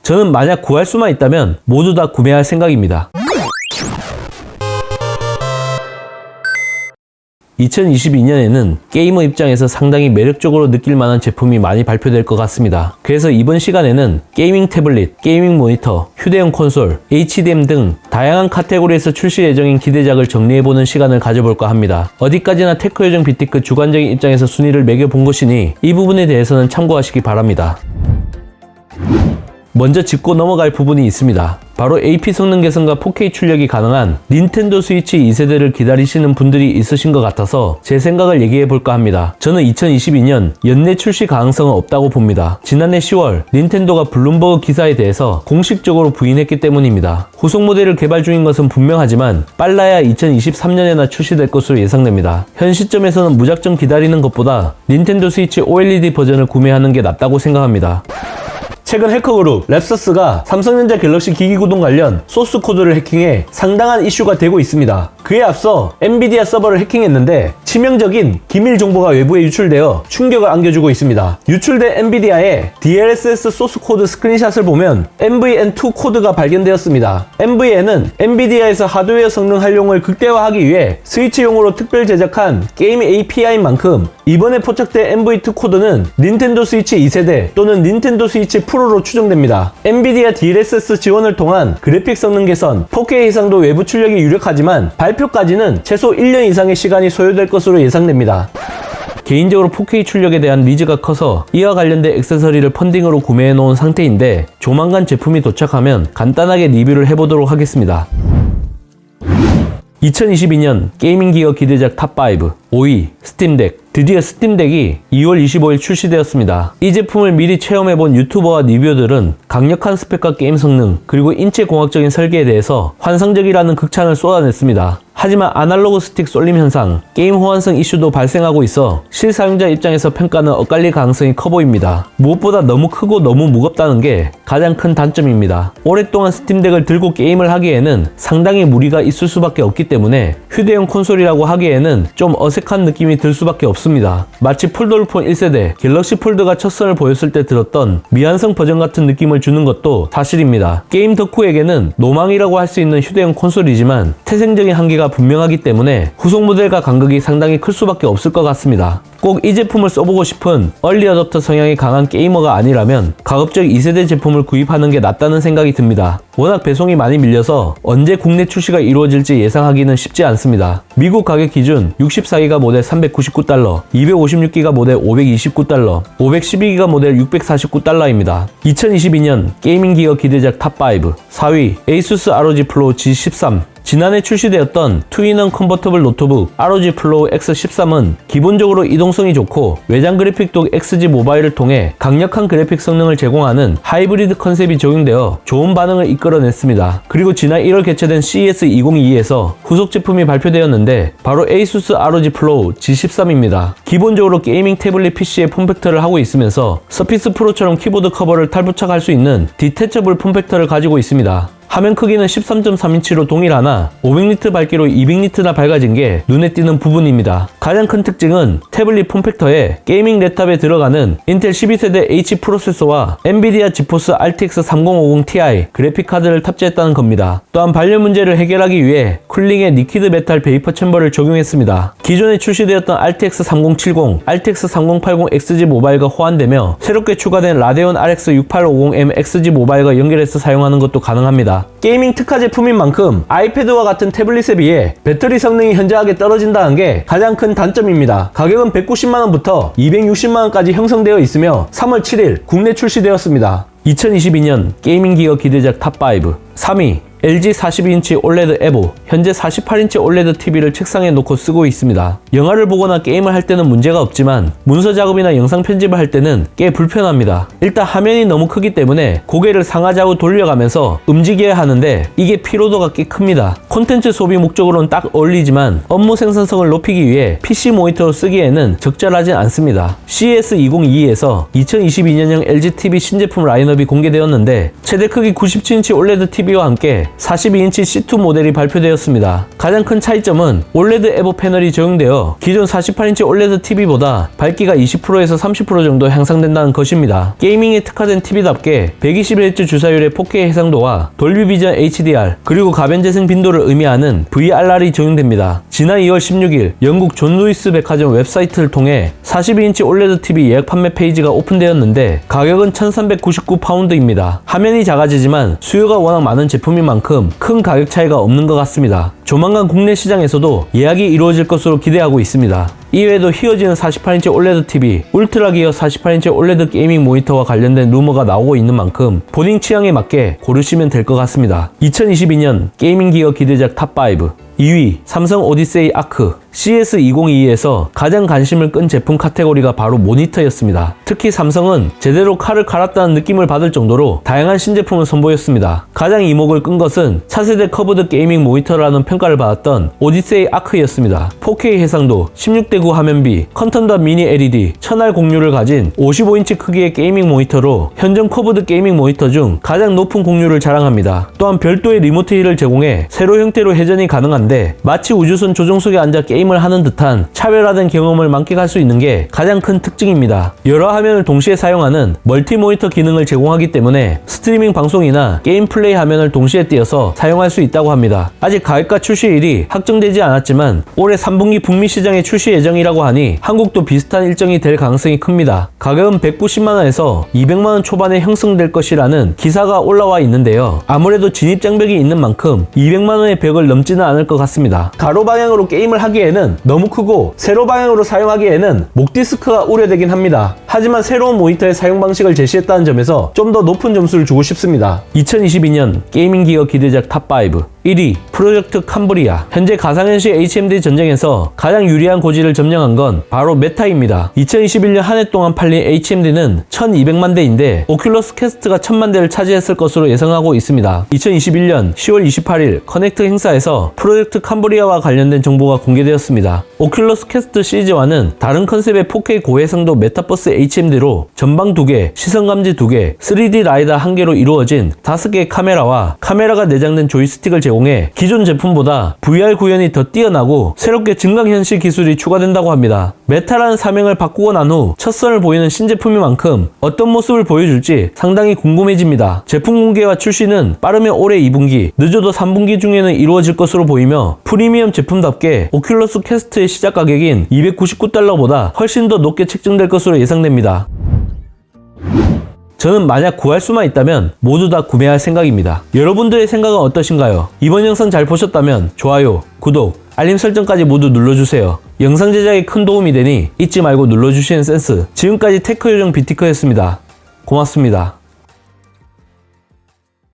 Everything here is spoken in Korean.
저는 만약 구할 수만 있다면 모두 다 구매할 생각입니다. 2022년에는 게이머 입장에서 상당히 매력적으로 느낄 만한 제품이 많이 발표될 것 같습니다. 그래서 이번 시간에는 게이밍 태블릿, 게이밍 모니터, 휴대용 콘솔, HDM 등 다양한 카테고리에서 출시 예정인 기대작을 정리해보는 시간을 가져볼까 합니다. 어디까지나 테크 요정 비티크 주관적인 입장에서 순위를 매겨본 것이니 이 부분에 대해서는 참고하시기 바랍니다. 먼저 짚고 넘어갈 부분이 있습니다. 바로 AP 성능 개선과 4K 출력이 가능한 닌텐도 스위치 2세대를 기다리시는 분들이 있으신 것 같아서 제 생각을 얘기해 볼까 합니다. 저는 2022년 연내 출시 가능성은 없다고 봅니다. 지난해 10월 닌텐도가 블룸버그 기사에 대해서 공식적으로 부인했기 때문입니다. 후속 모델을 개발 중인 것은 분명하지만 빨라야 2023년에나 출시될 것으로 예상됩니다. 현 시점에서는 무작정 기다리는 것보다 닌텐도 스위치 OLED 버전을 구매하는 게 낫다고 생각합니다. 최근 해커그룹 랩서스가 삼성전자 갤럭시 기기구동 관련 소스 코드를 해킹해 상당한 이슈가 되고 있습니다. 그에 앞서 엔비디아 서버를 해킹했는데 치명적인 기밀 정보가 외부에 유출되어 충격을 안겨주고 있습니다. 유출된 엔비디아의 DLSS 소스 코드 스크린샷을 보면 NVN2 코드가 발견되었습니다. NVN은 엔비디아에서 하드웨어 성능 활용을 극대화하기 위해 스위치용으로 특별 제작한 게임 API인 만큼 이번에 포착된 NV2 코드는 닌텐도 스위치 2세대 또는 닌텐도 스위치 프로로 추정됩니다. 엔비디아 DLSS 지원을 통한 그래픽 성능 개선, 4K 해상도 외부 출력이 유력하지만 발표까지는 최소 1년 이상의 시간이 소요될 것으로 예상됩니다. 개인적으로 4K 출력에 대한 니즈가 커서 이와 관련된 액세서리를 펀딩으로 구매해 놓은 상태인데 조만간 제품이 도착하면 간단하게 리뷰를 해보도록 하겠습니다. 2022년 게이밍 기어 기대작 탑5 5위 스팀덱. 드디어 스팀덱이 2월 25일 출시되었습니다. 이 제품을 미리 체험해본 유튜버와 리뷰어들은 강력한 스펙과 게임 성능, 그리고 인체공학적인 설계에 대해서 환상적이라는 극찬을 쏟아냈습니다. 하지만 아날로그 스틱 쏠림 현상, 게임 호환성 이슈도 발생하고 있어 실사용자 입장에서 평가는 엇갈릴 가능성이 커 보입니다. 무엇보다 너무 크고 너무 무겁다는 게 가장 큰 단점입니다. 오랫동안 스팀덱을 들고 게임을 하기에는 상당히 무리가 있을 수밖에 없기 때문에 휴대용 콘솔이라고 하기에는 좀 어색한 느낌이 들 수밖에 없습니다. 마치 폴더폰 1세대, 갤럭시 폴드가 첫 선을 보였을 때 들었던 미완성 버전 같은 느낌을 주는 것도 사실입니다. 게임 덕후에게는 노망이라고 할 수 있는 휴대용 콘솔이지만 태생적인 한계가 분명하기 때문에 후속 모델과 간극이 상당히 클 수밖에 없을 것 같습니다. 꼭 이 제품을 써보고 싶은 얼리 어댑터 성향이 강한 게이머가 아니라면 가급적 2세대 제품을 구입하는 게 낫다는 생각이 듭니다. 워낙 배송이 많이 밀려서 언제 국내 출시가 이루어질지 예상하기는 쉽지 않습니다. 미국 가격 기준 64기가 모델 $399, 256기가 모델 $529, 512기가 모델 $649입니다. 2022년 게이밍 기어 기대작 탑5 4위 ASUS ROG Flow G13. 지난해 출시되었던 2인원 컨버터블 노트북 ROG Flow X13은 기본적으로 이동성이 좋고 외장 그래픽도 XG 모바일을 통해 강력한 그래픽 성능을 제공하는 하이브리드 컨셉이 적용되어 좋은 반응을 이끌어냈습니다. 그리고 지난 1월 개최된 CES 2022에서 후속 제품이 발표되었는데 바로 ASUS ROG Flow G13입니다. 기본적으로 게이밍 태블릿 PC의 폼팩터를 하고 있으면서 서피스 프로처럼 키보드 커버를 탈부착할 수 있는 디태처블 폼팩터를 가지고 있습니다. 화면 크기는 13.3인치로 동일하나 500니트 밝기로 200니트나 밝아진 게 눈에 띄는 부분입니다. 가장 큰 특징은 태블릿 폼팩터에 게이밍 랩탑에 들어가는 인텔 12세대 H 프로세서와 엔비디아 지포스 RTX 3050 Ti 그래픽 카드를 탑재했다는 겁니다. 또한 발열 문제를 해결하기 위해 쿨링에 리퀴드 메탈 베이퍼 챔버를 적용했습니다. 기존에 출시되었던 RTX 3070, RTX 3080 XG 모바일과 호환되며 새롭게 추가된 라데온 RX 6850M XG 모바일과 연결해서 사용하는 것도 가능합니다. 게이밍 특화 제품인 만큼 아이패드와 같은 태블릿에 비해 배터리 성능이 현저하게 떨어진다는 게 가장 큰 단점입니다. 가격은 190만원부터 260만원까지 형성되어 있으며 3월 7일 국내 출시되었습니다. 2022년 게이밍 기어 기대작 탑5 3위 LG 42인치 OLED EVO. 현재 48인치 OLED TV를 책상에 놓고 쓰고 있습니다. 영화를 보거나 게임을 할 때는 문제가 없지만 문서 작업이나 영상 편집을 할 때는 꽤 불편합니다. 일단 화면이 너무 크기 때문에 고개를 상하좌우 돌려가면서 움직여야 하는데 이게 피로도가 꽤 큽니다. 콘텐츠 소비 목적으로는 딱 어울리지만 업무 생산성을 높이기 위해 PC 모니터로 쓰기에는 적절하진 않습니다. CES2022에서 2022년형 LG TV 신제품 라인업이 공개되었는데 최대 크기 97인치 OLED TV와 함께 42인치 C2 모델이 발표되었습니다. 가장 큰 차이점은 OLED 에보 패널이 적용되어 기존 48인치 OLED TV보다 밝기가 20%에서 30% 정도 향상된다는 것입니다. 게이밍에 특화된 TV답게 121Hz 주사율의 4K 해상도와 돌비 비전 HDR 그리고 가변 재생 빈도를 의미하는 VRR이 적용됩니다. 지난 2월 16일 영국 존 루이스 백화점 웹사이트를 통해 42인치 OLED TV 예약 판매 페이지가 오픈되었는데 가격은 1399파운드입니다. 화면이 작아지지만 수요가 워낙 많은 제품인 만큼 큰 가격 차이가 없는 것 같습니다. 조만간 국내 시장에서도 예약이 이루어질 것으로 기대하고 있습니다. 이외에도 휘어지는 48인치 OLED TV, 울트라 기어 48인치 OLED 게이밍 모니터와 관련된 루머가 나오고 있는 만큼 본인 취향에 맞게 고르시면 될 것 같습니다. 2022년 게이밍 기어 기대작 탑5 2위 삼성 오디세이 아크. CES2022에서 가장 관심을 끈 제품 카테고리가 바로 모니터였습니다. 특히 삼성은 제대로 칼을 갈았다는 느낌을 받을 정도로 다양한 신제품을 선보였습니다. 가장 이목을 끈 것은 차세대 커브드 게이밍 모니터라는 평가를 받았던 오디세이 아크였습니다. 4K 해상도, 16:9 화면비, 컨텐더 미니 LED, 1000R 공유를 가진 55인치 크기의 게이밍 모니터로 현존 커브드 게이밍 모니터 중 가장 높은 공유를 자랑합니다. 또한 별도의 리모트 힐을 제공해 세로 형태로 회전이 가능한데 마치 우주선 조종석에 앉아 게임을 하는 듯한 차별화된 경험을 만끽할 수 있는 게 가장 큰 특징입니다. 여러 화면을 동시에 사용하는 멀티 모니터 기능을 제공하기 때문에 스트리밍 방송이나 게임 플레이 화면을 동시에 띄어서 사용할 수 있다고 합니다. 아직 가격과 출시일이 확정되지 않았지만 올해 3분기 북미 시장에 출시 예정이라고 하니 한국도 비슷한 일정이 될 가능성이 큽니다. 가격은 190만원에서 200만원 초반에 형성될 것이라는 기사가 올라와 있는데요. 아무래도 진입 장벽이 있는 만큼 200만원의 벽을 넘지는 않을 것 같습니다. 가로 방향으로 게임을 하기에는 너무 크고 세로 방향으로 사용하기에는 목 디스크가 우려되긴 합니다. 하지만 새로운 모니터의 사용 방식을 제시했다는 점에서 좀 더 높은 점수를 주고 싶습니다. 2022년 게이밍 기어 기대작 탑5 1위 프로젝트 캄브리아. 현재 가상현실 HMD 전쟁에서 가장 유리한 고지를 점령한 건 바로 메타입니다. 2021년 한 해 동안 팔린 HMD는 1200만 대인데 오큘러스 퀘스트가 1000만 대를 차지했을 것으로 예상하고 있습니다. 2021년 10월 28일 커넥트 행사에서 프로젝트 캄브리아와 관련된 정보가 공개되었습니다. 오큘러스 퀘스트 시리즈1은 다른 컨셉의 4K 고해상도 메타버스 HMD로 전방 2개, 시선 감지 2개, 3D 라이다 1개로 이루어진 5개의 카메라와 카메라가 내장된 조이스틱을 제공해 기존 제품보다 VR 구현이 더 뛰어나고 새롭게 증강현실 기술이 추가된다고 합니다. 메타라는 사명을 바꾸고 난 후 첫 선을 보이는 신제품인 만큼 어떤 모습을 보여줄지 상당히 궁금해집니다. 제품 공개와 출시는 빠르면 올해 2분기, 늦어도 3분기 중에는 이루어질 것으로 보이며 프리미엄 제품답게 오큘러스 퀘스트의 시작 가격인 $299보다 훨씬 더 높게 책정될 것으로 예상됩니다. 저는 만약 구할 수만 있다면 모두 다 구매할 생각입니다. 여러분들의 생각은 어떠신가요? 이번 영상 잘 보셨다면 좋아요, 구독, 알림 설정까지 모두 눌러주세요. 영상 제작에 큰 도움이 되니 잊지 말고 눌러주시는 센스. 지금까지 테크요정 비티커였습니다. 고맙습니다.